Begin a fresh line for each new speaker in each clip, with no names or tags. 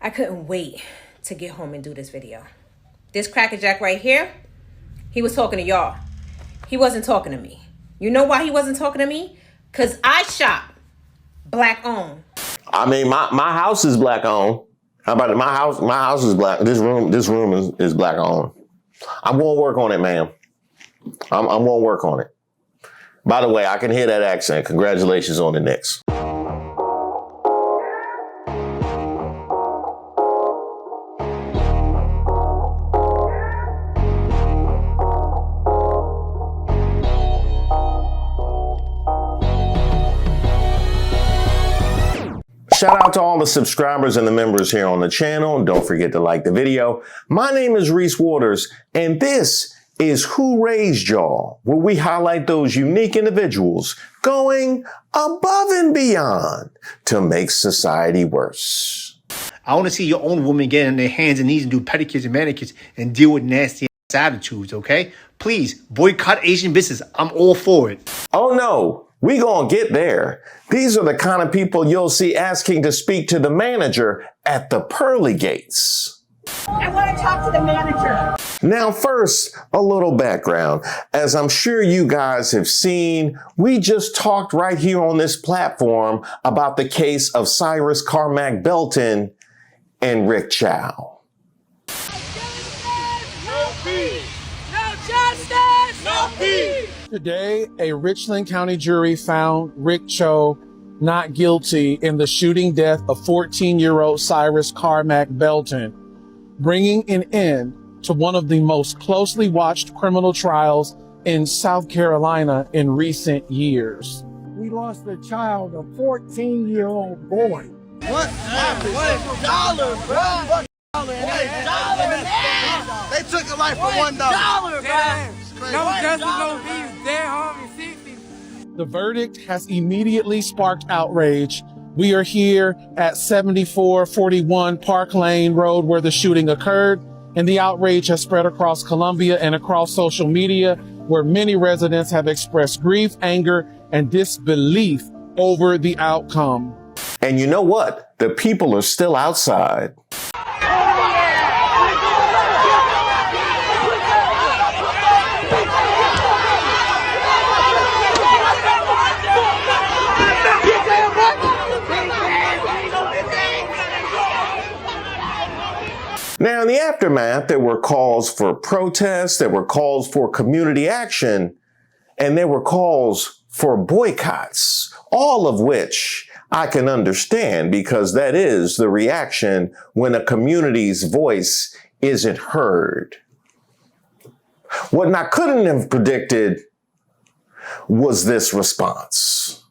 I couldn't wait to get home and do this video. This crackerjack right here, he was talking to y'all. He wasn't talking to me. You know why he wasn't talking to me? Because I shop black owned.
I mean, my house is black owned. How about it? My house is black. This room is black owned. I'm going to work on it, ma'am. I'm going to work on it. By the way, I can hear that accent. Congratulations on the Knicks. Shout out to all the subscribers and the members here on the channel. Don't forget to like the video. My name is Reese Waters, and this is Who Raised Y'all, where we highlight those unique individuals going above and beyond to make society worse.
I want to see your own women get on their hands and knees and do pedicures and manicures and deal with nasty ass attitudes, okay? Please, boycott Asian business. I'm all for it.
Oh no. We gonna get there. These are the kind of people you'll see asking to speak to the manager at the pearly gates.
I want to talk to the manager.
Now first, a little background. As I'm sure you guys have seen, we just talked right here on this platform about the case of Cyrus Carmack Belton and Rick Chow.
No peace! No justice! No peace!
Today, a Richland County jury found Rick Chow not guilty in the shooting death of 14-year-old Cyrus Carmack Belton, bringing an end to one of the most closely watched criminal trials in South Carolina in recent years.
We lost a child, a 14-year-old boy.
What happened? $1, bro. $1. They took a life for $1.
No justice, no peace. Dead home 60.
The verdict has immediately sparked outrage. We are here at 7441 Park Lane Road where the shooting occurred, and the outrage has spread across Columbia and across social media, where many residents have expressed grief, anger, and disbelief over the outcome.
And you know what? The people are still outside. Now, in the aftermath, there were calls for protests, there were calls for community action, and there were calls for boycotts, all of which I can understand because that is the reaction when a community's voice isn't heard. What I couldn't have predicted was this response.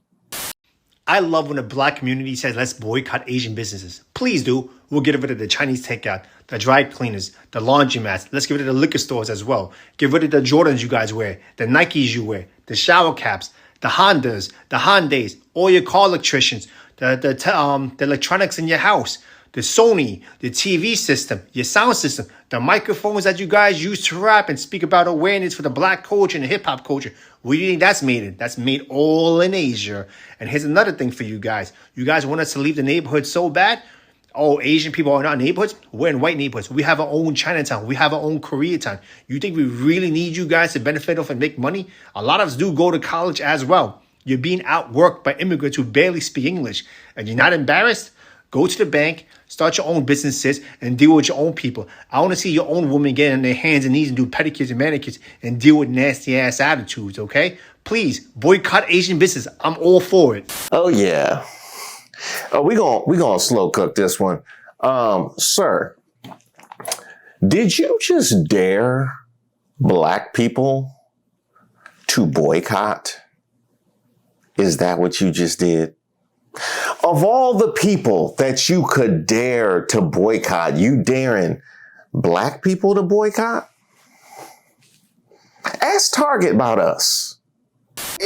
I love when the black community says, let's boycott Asian businesses. Please do. We'll get rid of the Chinese takeout, the dry cleaners, the laundromats. Let's get rid of the liquor stores as well. Get rid of the Jordans you guys wear, the Nikes you wear, the shower caps, the Hondas, the Hyundais, all your car electricians, the electronics in your house, the Sony, the TV system, your sound system, the microphones that you guys use to rap and speak about awareness for the black culture and the hip hop culture. Where do you think that's made in? That's made all in Asia. And here's another thing for you guys. You guys want us to leave the neighborhood so bad? Oh, Asian people are not neighborhoods? We're in white neighborhoods. We have our own Chinatown. We have our own Koreatown. You think we really need you guys to benefit off and make money? A lot of us do go to college as well. You're being outworked by immigrants who barely speak English. And you're not embarrassed? Go to the bank, start your own businesses, and deal with your own people. I want to see your own women get on their hands and knees and do pedicures and manicures and deal with nasty ass attitudes, okay? Please, boycott Asian business. I'm all for it.
Oh, yeah. Oh, we gonna slow cook this one. Sir, did you just dare black people to boycott? Is that what you just did? Of all the people that you could dare to boycott, you daring black people to boycott? Ask Target about us.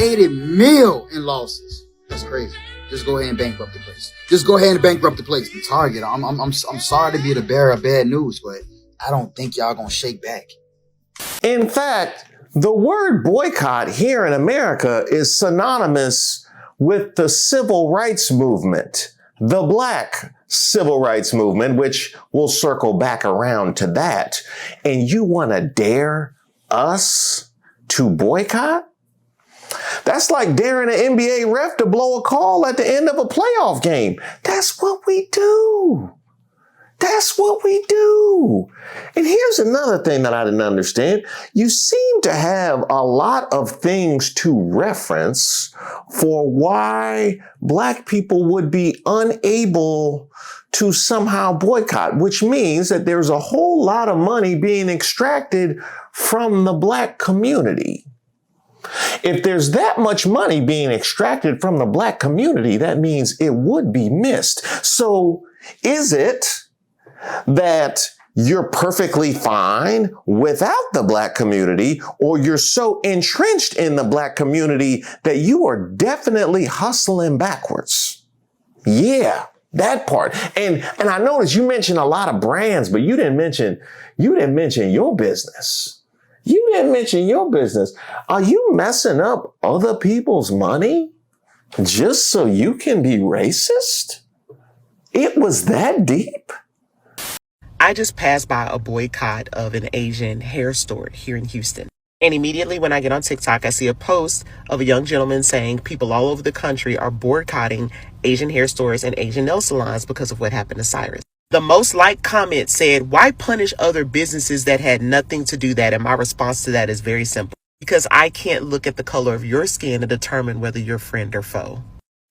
80 mil in losses. That's crazy. Just go ahead and bankrupt the place. Just go ahead and bankrupt the place. And Target, I'm sorry to be the bearer of bad news, but I don't think y'all gonna shake back.
In fact, the word boycott here in America is synonymous with the civil rights movement, the Black civil rights movement, which we'll circle back around to that. And you want to dare us to boycott? That's like daring an NBA ref to blow a call at the end of a playoff game. That's what we do. That's what we do. And here's another thing that I didn't understand. You seem to have a lot of things to reference for why Black people would be unable to somehow boycott, which means that there's a whole lot of money being extracted from the Black community. If there's that much money being extracted from the Black community, that means it would be missed. So is it that you're perfectly fine without the Black community, or you're so entrenched in the Black community that you are definitely hustling backwards? Yeah, that part. And I noticed you mentioned a lot of brands, but you didn't mention your business. You didn't mention your business. Are you messing up other people's money just so you can be racist? It was that deep?
I just passed by a boycott of an Asian hair store here in Houston. And immediately when I get on TikTok, I see a post of a young gentleman saying people all over the country are boycotting Asian hair stores and Asian nail salons because of what happened to Cyrus. The most liked comment said, "Why punish other businesses that had nothing to do that?" And my response to that is very simple. Because I can't look at the color of your skin to determine whether you're friend or foe.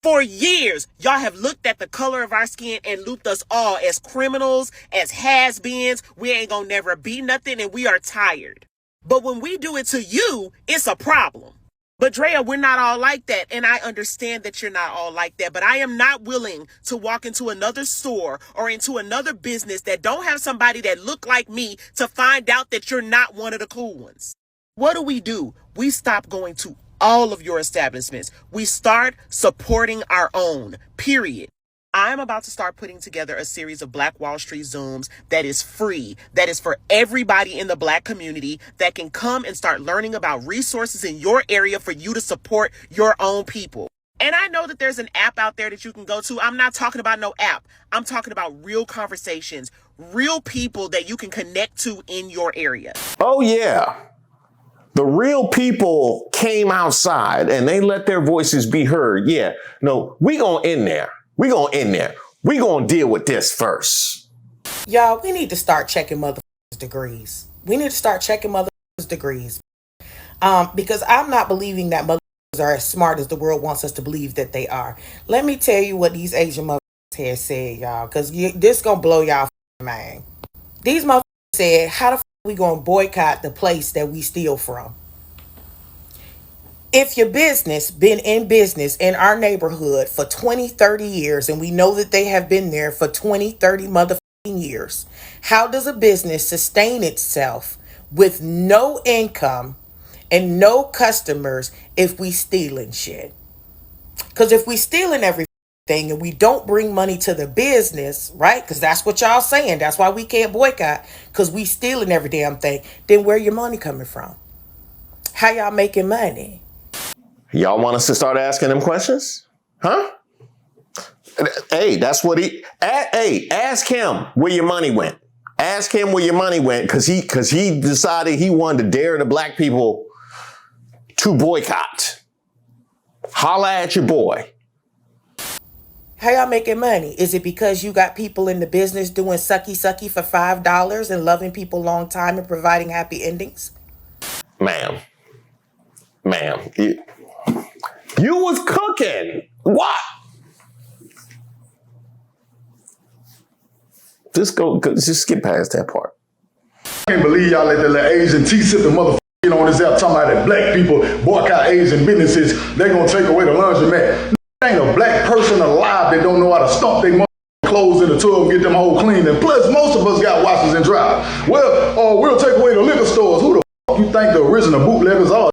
For years, y'all have looked at the color of our skin and looped us all as criminals, as has-beens. We ain't gonna never be nothing and we are tired. But when we do it to you, it's a problem. But Drea, we're not all like that. And I understand that you're not all like that. But I am not willing to walk into another store or into another business that don't have somebody that look like me to find out that you're not one of the cool ones. What do? We stop going to all of your establishments. We start supporting our own, period. I'm about to start putting together a series of Black Wall Street Zooms that is free, that is for everybody in the Black community that can come and start learning about resources in your area for you to support your own people. And I know that there's an app out there that you can go to. I'm not talking about no app. I'm talking about real conversations, real people that you can connect to in your area.
Oh, yeah. The real people came outside and they let their voices be heard. Yeah. No, we gonna end there. We gonna deal with this first.
Y'all, we need to start checking motherfuckers' degrees. Because I'm not believing that motherfuckers are as smart as the world wants us to believe that they are. Let me tell you what these Asian motherfuckers have said, y'all, because this gonna blow y'all mind. These motherfuckers said, how the fuck we gonna boycott the place that we steal from? If your business been in business in our neighborhood for 20, 30 years, and we know that they have been there for 20, 30 motherfucking years, how does a business sustain itself with no income and no customers if we stealing shit? Because if we stealing everything and we don't bring money to the business, right? Because that's what y'all saying. That's why we can't boycott, because we stealing every damn thing. Then where your money coming from? How y'all making money?
Y'all want us to start asking them questions? Huh? Hey, that's what ask him where your money went. Ask him where your money went, because he decided he wanted to dare the Black people to boycott. Holla at your boy.
How y'all making money? Is it because you got people in the business doing sucky for $5 and loving people long time and providing happy endings?
Ma'am, you was cooking. What? Just skip past that part.
I can't believe y'all let that little Asian tea-sipping motherfucker on this app talking about that Black people boycott Asian businesses. They gonna take away the laundromat. Ain't a Black person alive that don't know how to stomp their clothes in the tub and get them whole clean. And plus, most of us got washers and dryers. Well, we'll take away the liquor stores. Who the fuck you think the original bootleggers are?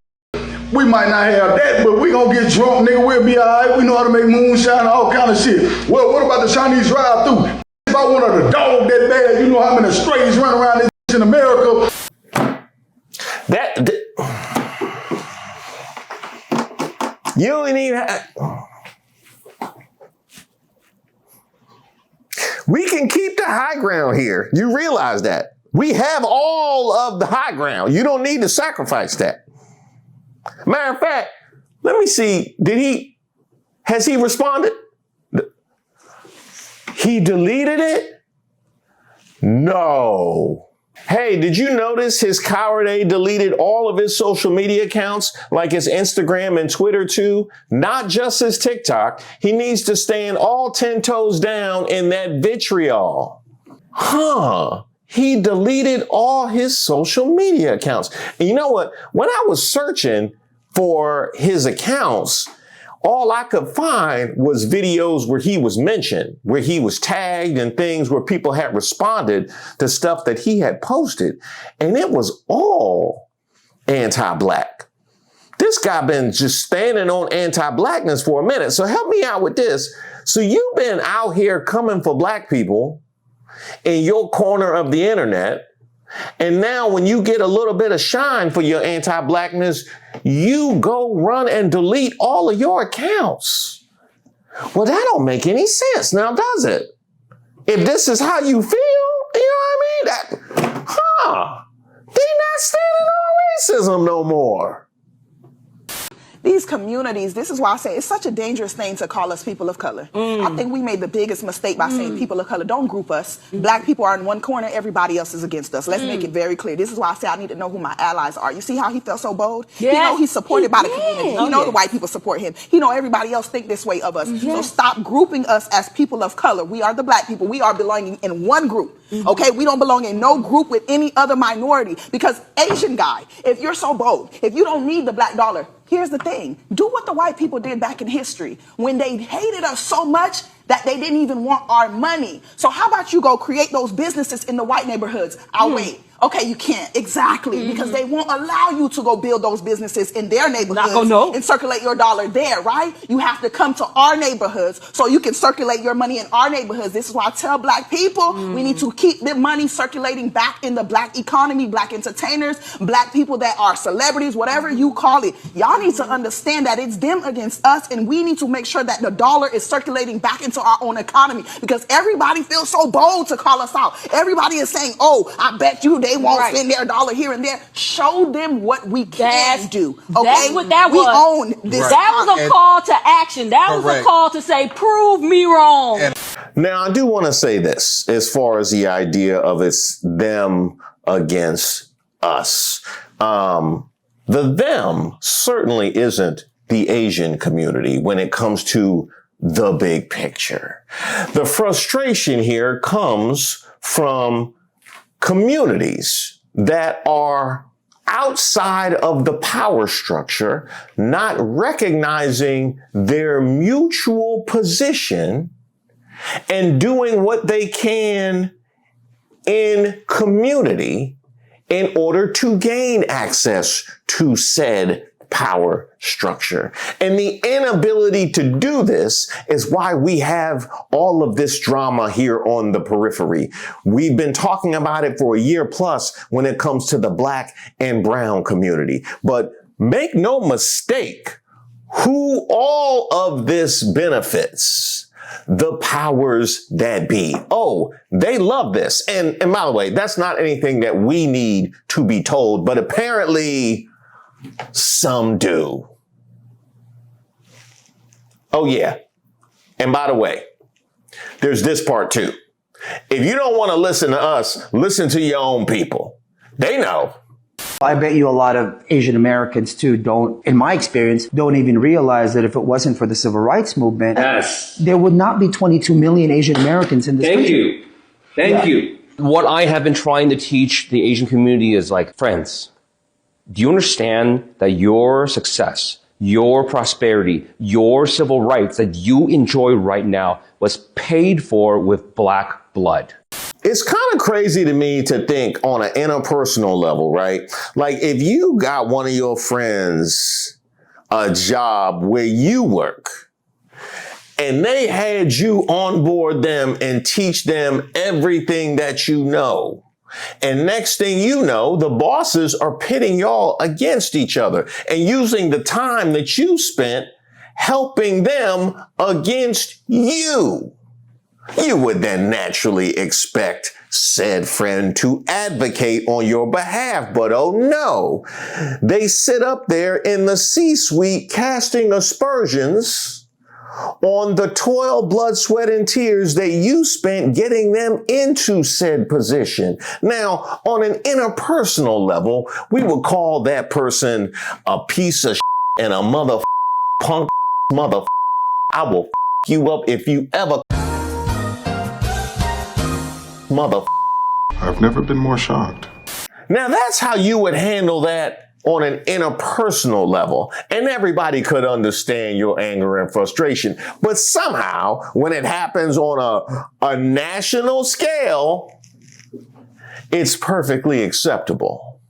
We might not have that, but we gonna get drunk, nigga. We'll be all right. We know how to make moonshine and all kind of shit. Well, what about the Chinese drive-through? If I wanted a dog that bad, you know how many strays run around this in America. You ain't even.
We can keep the high ground here. You realize that. We have all of the high ground. You don't need to sacrifice that. Matter of fact, let me see. Has he responded? He deleted it? No. Hey, did you notice his coward A deleted all of his social media accounts, like his Instagram and Twitter too? Not just his TikTok. He needs to stand all 10 toes down in that vitriol. He deleted all his social media accounts. And you know what? When I was searching for his accounts, all I could find was videos where he was mentioned, where he was tagged, and things where people had responded to stuff that he had posted. And it was all anti-black. This guy been just standing on anti-blackness for a minute. So help me out with this. So you've been out here coming for black people in your corner of the internet. And now when you get a little bit of shine for your anti-blackness, you go run and delete all of your accounts. Well, that don't make any sense now, does it? If this is how you feel, you know what I mean? They not standing on racism no more.
These communities, this is why I say it's such a dangerous thing to call us people of color. I think we made the biggest mistake by saying people of color. Don't group us. Black people are in one corner, everybody else is against us. Let's make it very clear. This is why I say I need to know who my allies are. You see how he felt so bold?
Yeah.
He know he's supported by the community. He know the white people support him. He know everybody else think this way of us. So stop grouping us as people of color. We are the black people. We are belonging in one group. Okay, we don't belong in no group with any other minority. Because Asian guy, if you're so bold, if you don't need the black dollar, here's the thing. Do what the white people did back in history when they hated us so much that they didn't even want our money. So how about you go create those businesses in the white neighborhoods? I'll wait. Okay, you can't. Exactly. Because they won't allow you to go build those businesses in their neighborhoods and circulate your dollar there, right? You have to come to our neighborhoods so you can circulate your money in our neighborhoods. This is why I tell black people we need to keep the money circulating back in the black economy, black entertainers, black people that are celebrities, whatever you call it. Y'all need to understand that it's them against us, and we need to make sure that the dollar is circulating back into our own economy, because everybody feels so bold to call us out. Everybody is saying, oh, I bet you they won't spend their dollar here and there. Show them what we can do. Okay?
That's what that was.
We own this.
That was a call to action. That was a call to say, prove me wrong.
Now, I do want to say this as far as the idea of it's them against us. The them certainly isn't the Asian community when it comes to the big picture. The frustration here comes from communities that are outside of the power structure, not recognizing their mutual position and doing what they can in community in order to gain access to said power structure. And the inability to do this is why we have all of this drama here on the periphery. We've been talking about it for a year plus when it comes to the black and brown community. But make no mistake, who all of this benefits? The powers that be. Oh, they love this. And by the way, that's not anything that we need to be told, but apparently some do. Oh, yeah. And by the way, there's this part too. If you don't want to listen to us, listen to your own people. They know.
I bet you a lot of Asian Americans too don't, in my experience, don't even realize that if it wasn't for the civil rights movement, there would not be 22 million Asian Americans in this country.
Thank you. What I have been trying to teach the Asian community is like, friends, do you understand that your success, your prosperity, your civil rights that you enjoy right now was paid for with black blood?
It's kind of crazy to me to think on an interpersonal level, right? Like if you got one of your friends a job where you work and they had you onboard them and teach them everything that you know. And next thing you know, the bosses are pitting y'all against each other and using the time that you spent helping them against you. You would then naturally expect said friend to advocate on your behalf, but oh no, they sit up there in the C-suite casting aspersions on the toil, blood, sweat, and tears that you spent getting them into said position. Now, on an interpersonal level, we would call that person a piece of and a punk mother. I will you up if you ever mother.
I've never been more shocked.
Now that's how you would handle that on an interpersonal level, and everybody could understand your anger and frustration. But somehow, when it happens on a national scale, it's perfectly acceptable.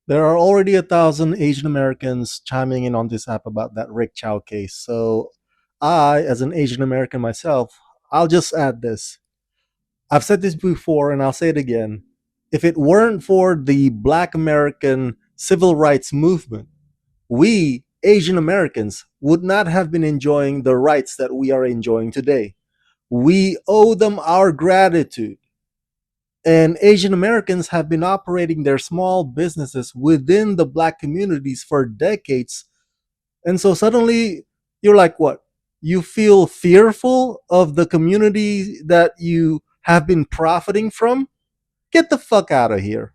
There are already 1,000 Asian Americans chiming in on this app about that Rick Chow case. So I, as an Asian American myself, I'll just add this. I've said this before and I'll say it again. If it weren't for the Black American civil rights movement, we, Asian Americans, would not have been enjoying the rights that we are enjoying today. We owe them our gratitude. And Asian Americans have been operating their small businesses within the Black communities for decades. And so suddenly you're like, what? You feel fearful of the community that you have been profiting from? Get the fuck out of here.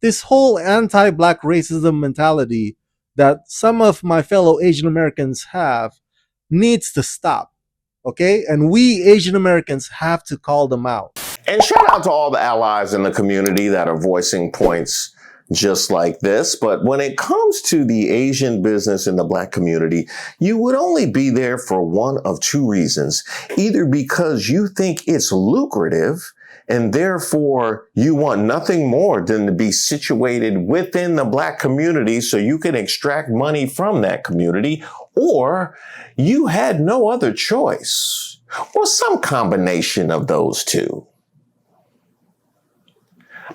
This whole anti-Black racism mentality that some of my fellow Asian Americans have needs to stop. Okay? And we Asian Americans have to call them out.
And shout out to all the allies in the community that are voicing points just like this. But when it comes to the Asian business in the Black community, you would only be there for one of two reasons. Either because you think it's lucrative and therefore you want nothing more than to be situated within the Black community so you can extract money from that community, or you had no other choice, or some combination of those two.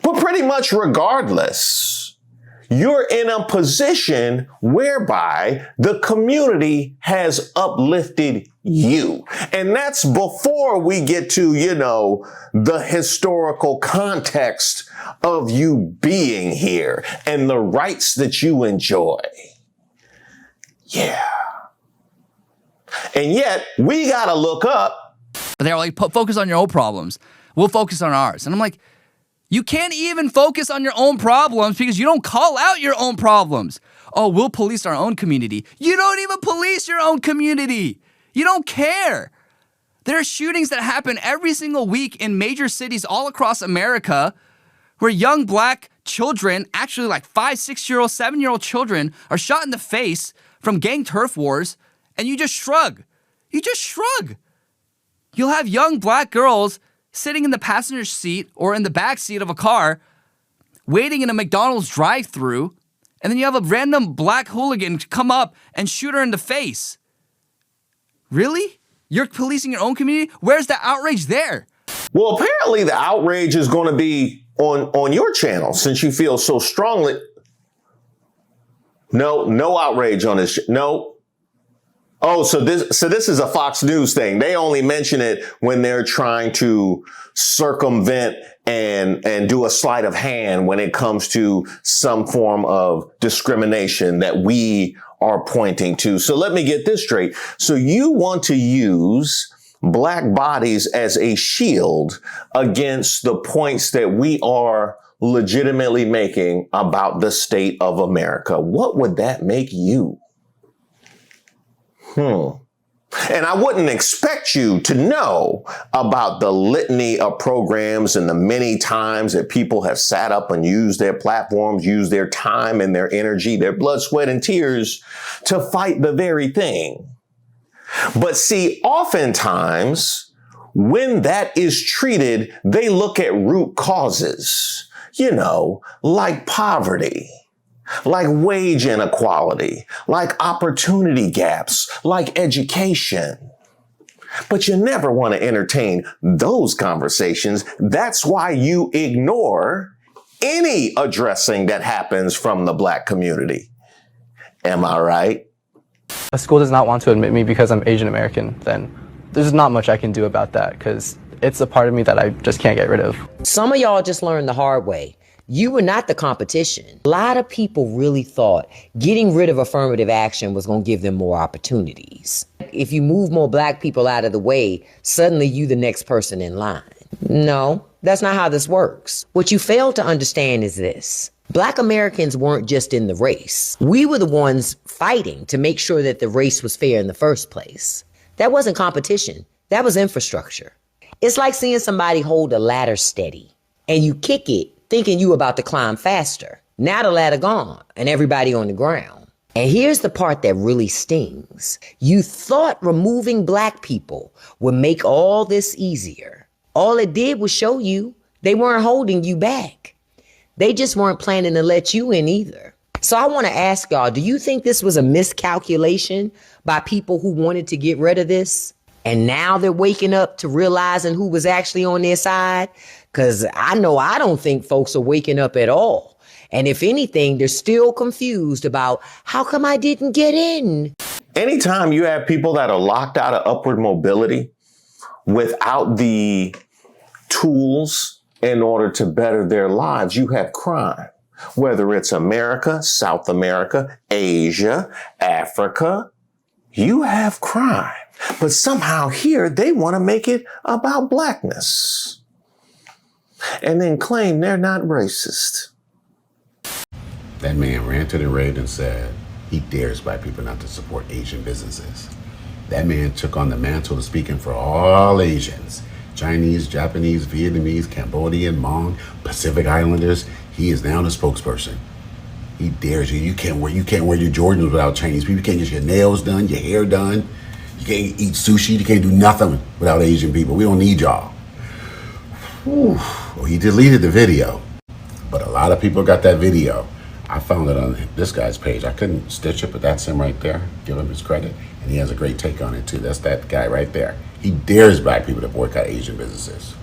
But pretty much regardless, you're in a position whereby the community has uplifted you. And that's before we get to, the historical context of you being here and the rights that you enjoy. Yeah. And yet we got to look up.
They're like, focus on your own problems. We'll focus on ours. And I'm like, you can't even focus on your own problems because you don't call out your own problems. Oh, we'll police our own community. You don't even police your own community. You don't care. There are shootings that happen every single week in major cities all across America where young Black children, actually like 5, 6-year-old, 7-year-old children, are shot in the face from gang turf wars, and you just shrug. You just shrug. You'll have young Black girls sitting in the passenger seat or in the back seat of a car, waiting in a McDonald's drive-thru, and then you have a random Black hooligan come up and shoot her in the face. Really? You're policing your own community? Where's the outrage there?
Well, apparently the outrage is going to be on your channel since you feel so strongly. No outrage on this. No. Oh, so this is a Fox News thing. They only mention it when they're trying to circumvent and do a sleight of hand when it comes to some form of discrimination that we are pointing to. So let me get this straight. So you want to use Black bodies as a shield against the points that we are legitimately making about the state of America. What would that make you? And I wouldn't expect you to know about the litany of programs and the many times that people have sat up and used their platforms, used their time and their energy, their blood, sweat, and tears to fight the very thing. But see, oftentimes when that is treated, they look at root causes, like poverty, like wage inequality, like opportunity gaps, like education. But you never want to entertain those conversations. That's why you ignore any addressing that happens from the Black community. Am I right?
A school does not want to admit me because I'm Asian American, then there's not much I can do about that because it's a part of me that I just can't get rid of.
Some of y'all just learned the hard way. You were not the competition. A lot of people really thought getting rid of affirmative action was going to give them more opportunities. If you move more black people out of the way, suddenly you the next person in line. No, that's not how this works. What you fail to understand is this. Black Americans weren't just in the race. We were the ones fighting to make sure that the race was fair in the first place. That wasn't competition. That was infrastructure. It's like seeing somebody hold a ladder steady and you kick it thinking you about to climb faster. Now the ladder gone and everybody on the ground. And here's the part that really stings. You thought removing black people would make all this easier. All it did was show you they weren't holding you back. They just weren't planning to let you in either. So I want to ask y'all, do you think this was a miscalculation by people who wanted to get rid of this? And now they're waking up to realizing who was actually on their side? Because I know I don't think folks are waking up at all. And if anything, they're still confused about how come I didn't get in?
Anytime you have people that are locked out of upward mobility without the tools in order to better their lives, you have crime. Whether it's America, South America, Asia, Africa, you have crime. But somehow here they want to make it about blackness and then claim they're not racist.
That man ranted and raved and said he dares black people not to support Asian businesses. That man took on the mantle of speaking for all Asians. Chinese, Japanese, Vietnamese, Cambodian, Hmong, Pacific Islanders. He is now the spokesperson. He dares you. You can't wear your Jordans without Chinese people. You can't get your nails done, your hair done. You can't eat sushi. You can't do nothing without Asian people. We don't need y'all. Whew. Well, he deleted the video, but a lot of people got that video. I found it on this guy's page. I couldn't stitch it, but that's him right there. Give him his credit. And he has a great take on it too. That's that guy right there. He dares black people to boycott Asian businesses.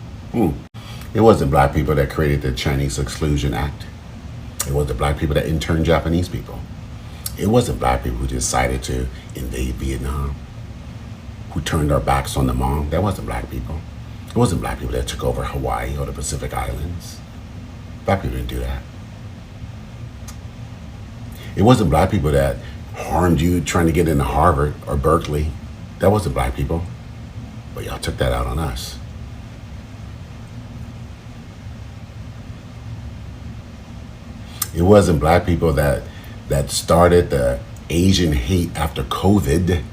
It wasn't black people that created the Chinese Exclusion Act. It wasn't black people that interned Japanese people. It wasn't black people who decided to invade Vietnam, who turned our backs on the Hmong. That wasn't black people. It wasn't black people that took over Hawaii or the Pacific Islands. Black people didn't do that. It wasn't black people that harmed you trying to get into Harvard or Berkeley. That wasn't black people. But y'all took that out on us. It wasn't black people that started the Asian hate after COVID,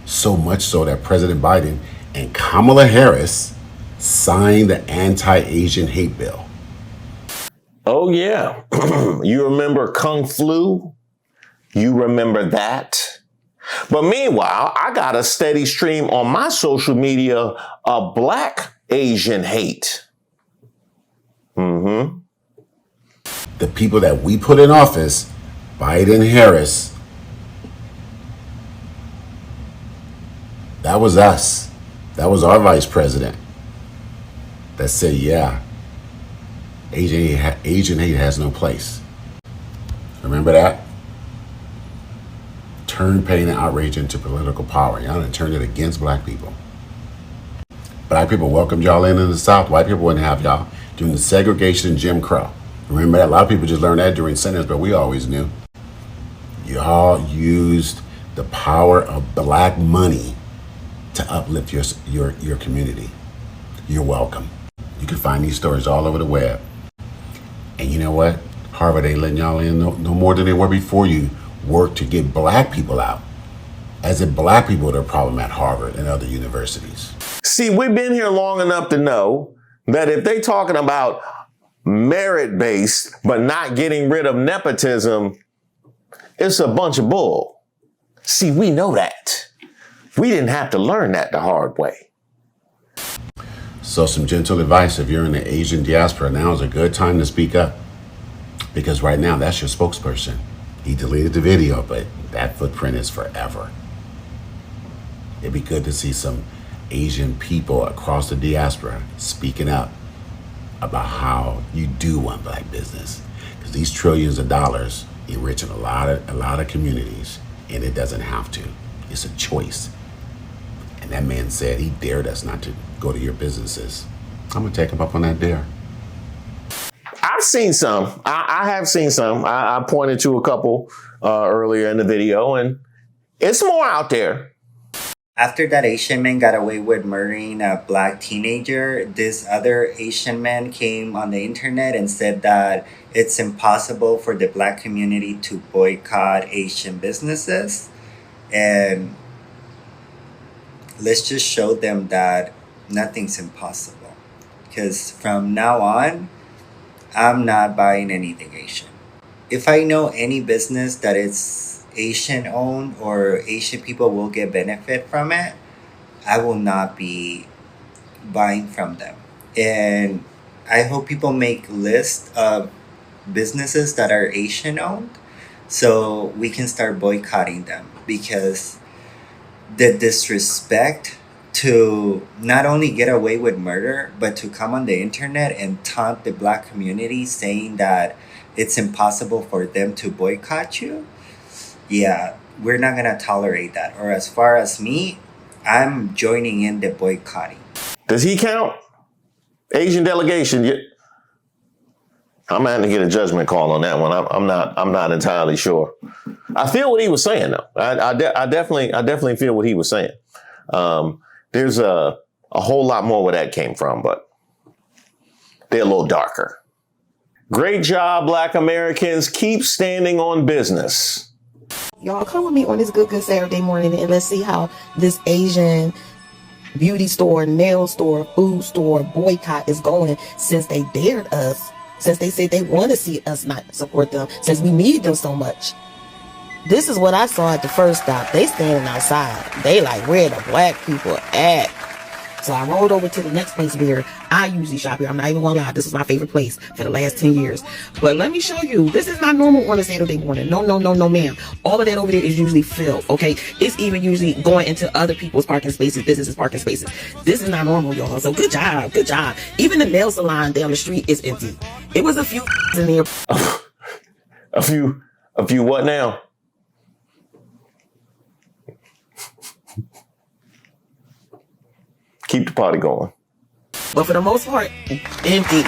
so much so that President Biden and Kamala Harris signed the anti-Asian hate bill.
Oh yeah. You remember Kung Flu? You remember that? But meanwhile, I got a steady stream on my social media of black Asian hate.
The people that we put in office, Biden, Harris, that was us. That was our vice president that said, yeah, Asian hate has no place. Remember that? Turn pain and outrage into political power. Y'all done turned it against black people. Black people welcomed y'all in the South. White people wouldn't have y'all during the segregation and Jim Crow. Remember that? A lot of people just learned that during sentence, but we always knew. Y'all used the power of black money to uplift your community. You're welcome. You can find these stories all over the web. And you know what? Harvard ain't letting y'all in no more than they were before you worked to get black people out. As if black people are the problem at Harvard and other universities.
See, we've been here long enough to know that if they talking about merit-based but not getting rid of nepotism, it's a bunch of bull. See, we know that. We didn't have to learn that the hard way.
So some gentle advice, if you're in the Asian diaspora, now is a good time to speak up. Because right now, that's your spokesperson. He deleted the video, but that footprint is forever. It'd be good to see some Asian people across the diaspora speaking up about how you do want black business. Because these trillions of dollars enriching a lot of communities, and it doesn't have to. It's a choice. And And that man said he dared us not to go to your businesses. I'm gonna take him up on that dare.
I've seen some. I have seen some. I pointed to a couple earlier in the video, and it's more out there.
After that Asian man got away with murdering a black teenager, this other Asian man came on the internet and said that it's impossible for the black community to boycott Asian businesses. And let's just show them that nothing's impossible. Because from now on, I'm not buying anything Asian. If I know any business that it's Asian owned or Asian people will get benefit from it, I will not be buying from them. And I hope people make lists of businesses that are Asian owned so we can start boycotting them, because the disrespect to not only get away with murder, but to come on the internet and taunt the black community saying that it's impossible for them to boycott you. Yeah, we're not gonna tolerate that. Or as far as me, I'm joining in the boycotting.
Does he count? Asian delegation? I'm going to get a judgment call on that one. I'm not entirely sure. I feel what he was saying though. I definitely feel what he was saying. There's a whole lot more where that came from, but they're a little darker. Great job, Black Americans. Keep standing on business.
Y'all come with me on this good Saturday morning and let's see how this Asian beauty store, nail store, food store boycott is going, since they dared us, since they said they want to see us not support them, since we need them so much. This is what I saw at the first stop. They standing outside. They like, where the black people at? So I rolled over to the next place where I usually shop here. I'm not even gonna lie, this is my favorite place for the last 10 years. But let me show you, this is not normal on a Saturday morning. No, ma'am. All of that over there is usually filled, okay? It's even usually going into other people's parking spaces, businesses' parking spaces. This is not normal, y'all. So good job. Even the nail salon down the street is empty. It was a few in there.
A few what now? Keep the party going.
But for the most part, empty.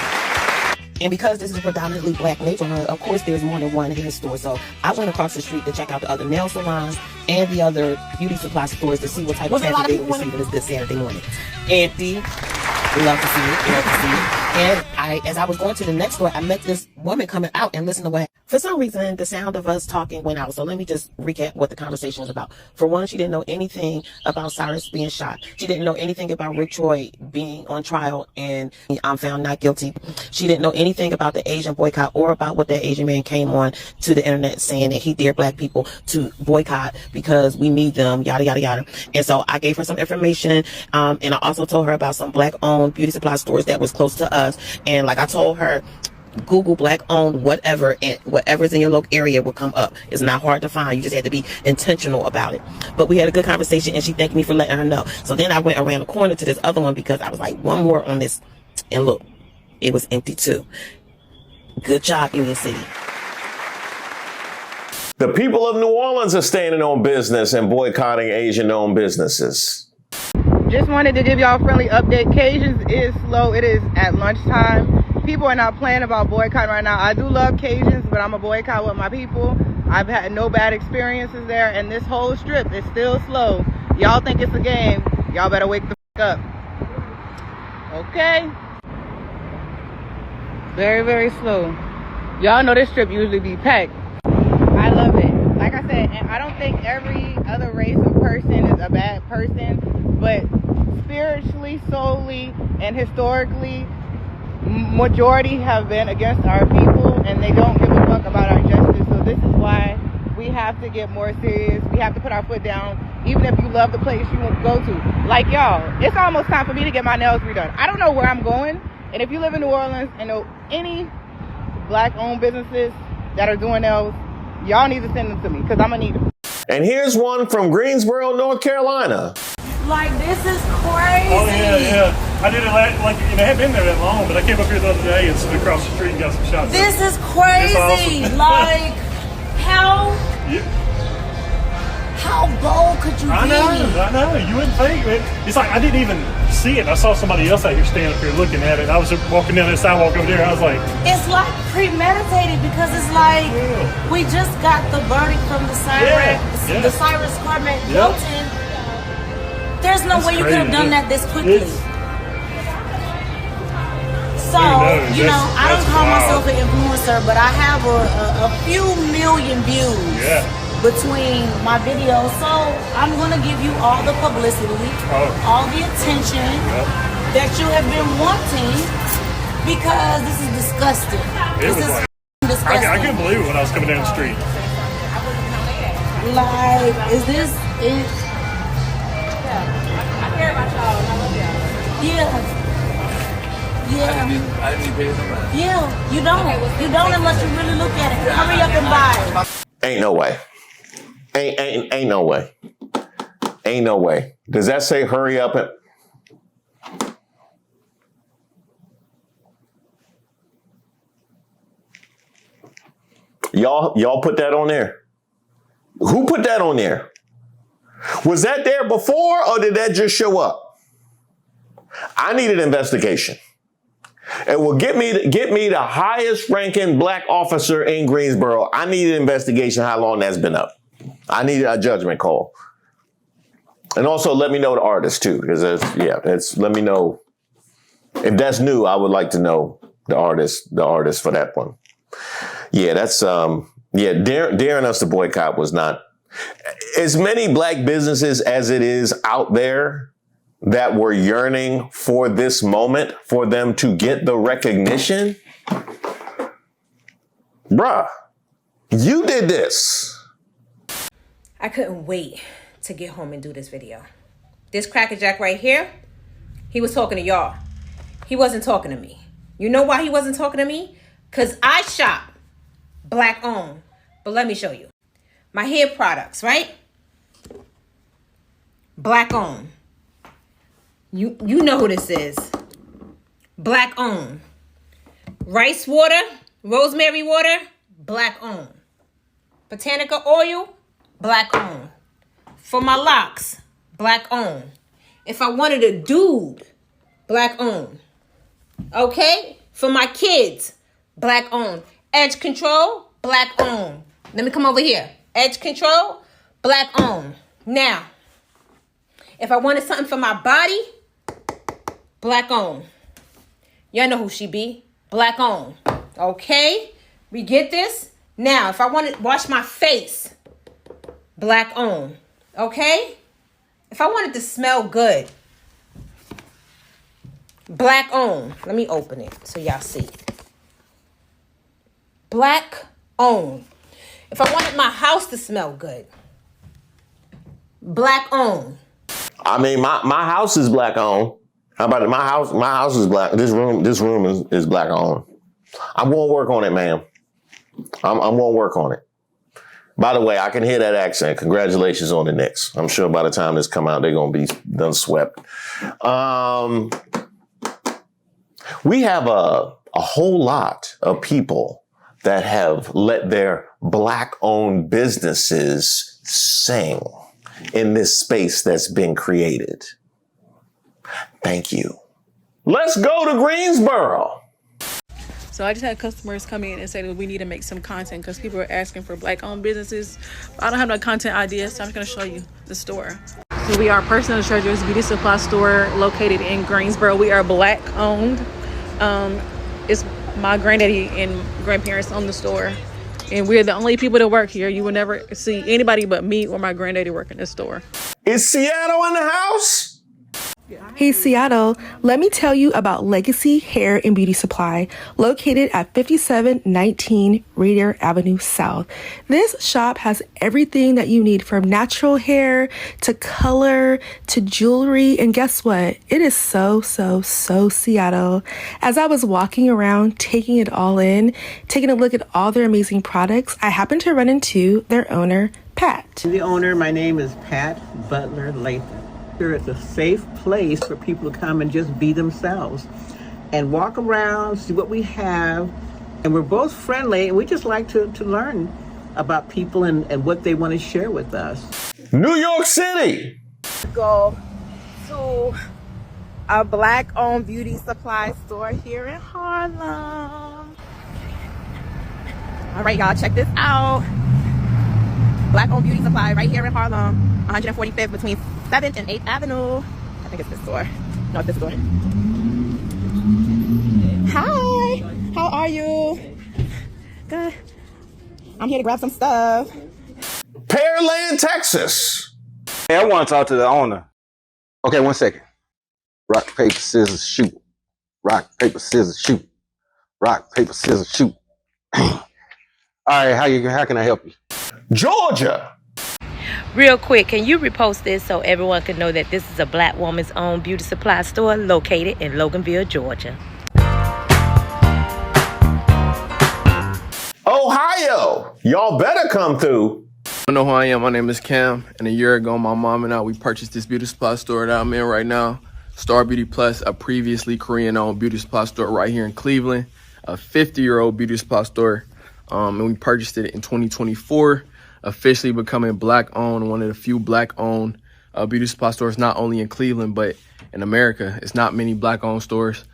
And because this is a predominantly black neighborhood, of course there's more than one hair store. So I went across the street to check out the other nail salons and the other beauty supply stores to see what type of traffic they were receiving this Saturday morning. Empty. Love to see it. And as I was going to the next store, I met this woman coming out and listened to what. For some reason, the sound of us talking went out. So let me just recap what the conversation was about. For one, she didn't know anything about Cyrus being shot. She didn't know anything about Rick Chow being on trial and I'm found not guilty. She didn't know anything about the Asian boycott or about what that Asian man came on to the internet saying that he dared black people to boycott because we need them, yada, yada, yada. And so I gave her some information. And I also told her about some black-owned beauty supply stores that was close to us. And like I told her, Google black-owned whatever, and whatever's in your local area will come up. It's not hard to find. You just have to be intentional about it. But we had a good conversation, and she thanked me for letting her know. So then I went around the corner to this other one because I was like, one more on this. And look, it was empty too. Good job, Union City.
The people of New Orleans are standing on business and boycotting Asian-owned businesses.
Just wanted to give y'all a friendly update. Cajuns is slow. It is at lunchtime. People are not playing about boycotting right now. I do love Cajuns, but I'm a boycott with my people. I've had no bad experiences there, and this whole strip is still slow. Y'all think it's a game. Y'all better wake the f*** up. Okay? Very, very slow. Y'all know this strip usually be packed. I love it. Like I said, and I don't think every other race of person is a bad person, but spiritually, soully, and historically, majority have been against our people, and they don't give a fuck about our justice. So this is why we have to get more serious. We have to put our foot down, even if you love the place you want to go to. Like y'all, it's almost time for me to get my nails redone. I don't know where I'm going, and if you live in New Orleans and know any black-owned businesses that are doing nails, y'all need to send them to me, because I'm going to need them.
And here's one from Greensboro, North Carolina.
Like, this is crazy.
Oh, yeah. I did it I hadn't been there that long, but I came up here the other day and stood across the street and got some shots.
This is crazy.
Awesome.
Like,
How bold could you be?
I know. You wouldn't think, man. It's like I didn't even see it. I saw somebody else out here standing up here looking at it. I was walking down the sidewalk over there. I was like,
it's like premeditated because it's like we just got the verdict from the Cyrus Court Hilton. There's no way you could have done that this quickly. So, you know, I don't call myself an influencer, but I have a few million views between my videos. So I'm going to give you all the publicity, all the attention that you have been wanting because this is disgusting. This is disgusting.
I couldn't believe it when I was coming down the street.
Like, is this it? I care about y'all. I love y'all. Yeah. Yeah. Yeah, you don't. You don't unless you really look at it. Hurry up and buy it.
Ain't no way. Ain't no way. Ain't no way. Does that say hurry up and... Y'all put that on there? Who put that on there? Was that there before or did that just show up? I need an investigation. It will get me the highest ranking black officer in Greensboro. I need an investigation how long that's been up. I need a judgment call. And also let me know the artist too, because let me know if that's new. I would like to know the artist for that one. Yeah, that's daring us to boycott was not as many black businesses as it is out there that were yearning for this moment, for them to get the recognition. Bruh, you did this.
I couldn't wait to get home and do this video. This Cracker Jack right here, he was talking to y'all. He wasn't talking to me. You know why he wasn't talking to me? Because I shop black owned. But let me show you. My hair products, right? Black owned. You know who this is. Black owned. Rice water, rosemary water, black owned. Botanica oil, black owned. For my locks, black owned. If I wanted a dude, black owned. Okay? For my kids, black owned. Edge control, black owned. Let me come over here. Edge control, black owned. Now, if I wanted something for my body, black owned. Y'all know who she be. Black owned. Okay? We get this? Now, if I want to wash my face, black owned. Okay? If I wanted to smell good, black owned. Let me open it so y'all see. Black owned. If I wanted my house to smell good, black owned.
I mean, my house is black owned. How about it? My house is black. This room is black owned. I'm going to work on it, ma'am. I'm going to work on it. By the way, I can hear that accent. Congratulations on the Knicks. I'm sure by the time this come out, they're going to be done swept. We have a whole lot of people that have let their black-owned businesses sing in this space that's been created. Thank you. Let's go to Greensboro.
So I just had customers come in and say that we need to make some content because people are asking for black-owned businesses. I don't have no content ideas, so I'm just going to show you the store. So we are Personal Treasures Beauty Supply Store located in Greensboro. We are black-owned. It's my granddaddy and grandparents own the store. And we're the only people that work here. You will never see anybody but me or my granddaddy work in this store.
Is Seattle in the house?
Hey Seattle, let me tell you about Legacy Hair and Beauty Supply, located at 5719 Raider Avenue South. This shop has everything that you need, from natural hair to color to jewelry, and guess what? It is so Seattle. As I was walking around, taking it all in, taking a look at all their amazing products, I happened to run into their owner, Pat.
The owner, my name is Pat Butler Latham. It's a safe place for people to come and just be themselves and walk around, see what we have. And we're both friendly, and we just like to learn about people and what they want to share with us.
New York City.
Go to a black-owned beauty supply store here in Harlem. All right, y'all, check this out. Black-owned beauty supply right here in Harlem, 145th between 7th and 8th Avenue. I think it's this store. No, it's this store. Hi, how are you? Good. I'm here to grab some stuff.
Pearland, Texas.
Hey, I want to talk to the owner. Okay, 1 second. Rock, paper, scissors, shoot. Rock, paper, scissors, shoot. Rock, paper, scissors, shoot. All right, how can I help you?
Georgia.
Real quick, can you repost this so everyone can know that this is a black woman's own beauty supply store located in Loganville, Georgia?
Ohio. Y'all better come through.
I know who I am. My name is Cam, and a year ago, my mom and I, we purchased this beauty supply store that I'm in right now, Star Beauty Plus, a previously Korean-owned beauty supply store right here in Cleveland, a 50-year-old beauty supply store, and we purchased it in 2024, officially becoming black-owned, one of the few black-owned beauty supply stores, not only in Cleveland, but in America. It's not many black-owned stores.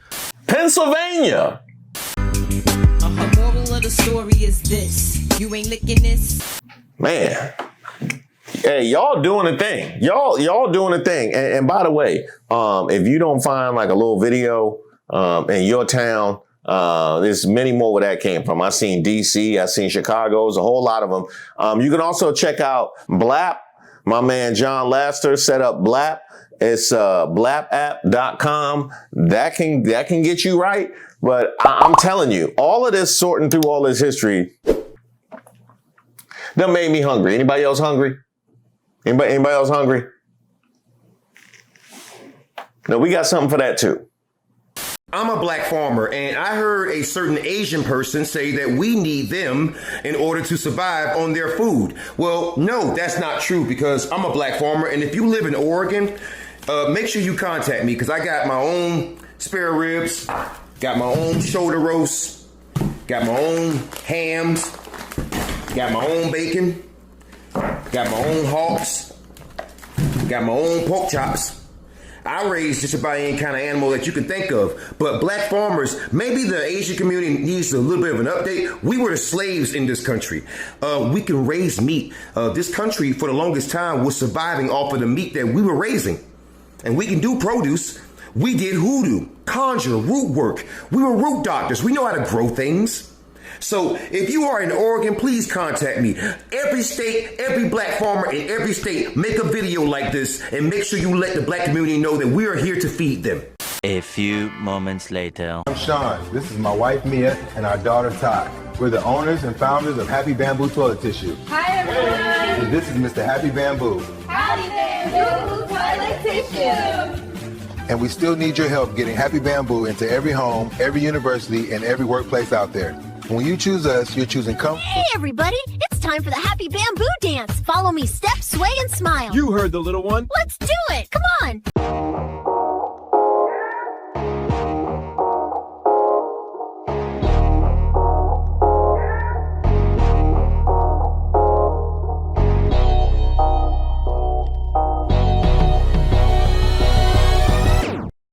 Pennsylvania.
Moral of the story is this: you ain't licking this.
Man, hey, y'all doing a thing. Y'all doing a thing. And by the way, if you don't find like a little video in your town, there's many more where that came from. I seen DC, I seen Chicago, there's a whole lot of them. You can also check out Blap. My man John Laster set up Blap. It's blapapp.com. That can get you right. But I'm telling you, all of this sorting through all this history, that made me hungry. Anybody else hungry? Anybody else hungry? No, we got something for that too.
I'm a black farmer, and I heard a certain Asian person say that we need them in order to survive on their food. Well, no, that's not true, because I'm a black farmer, and if you live in Oregon, make sure you contact me, because I got my own spare ribs, got my own shoulder roast, got my own hams, got my own bacon, got my own hogs, got my own pork chops. I raise just about any kind of animal that you can think of. But black farmers, maybe the Asian community needs a little bit of an update. We were the slaves in this country. We can raise meat. This country, for the longest time, was surviving off of the meat that we were raising. And we can do produce. We did hoodoo, conjure, root work. We were root doctors. We know how to grow things. So if you are in Oregon, please contact me. Every state, every black farmer in every state, make a video like this and make sure you let the black community know that we are here to feed them.
A few moments later.
I'm Sean. This is my wife Mia and our daughter Ty. We're the owners and founders of Happy Bamboo Toilet Tissue.
Hi everyone.
And this is Mr. Happy Bamboo.
Happy Bamboo Toilet Tissue.
And we still need your help getting Happy Bamboo into every home, every university, and every workplace out there. When you choose us, you're choosing comfort.
Hey everybody, it's time for the Happy Bamboo Dance. Follow me, step, sway, and smile.
You heard the little one.
Let's do it, come on.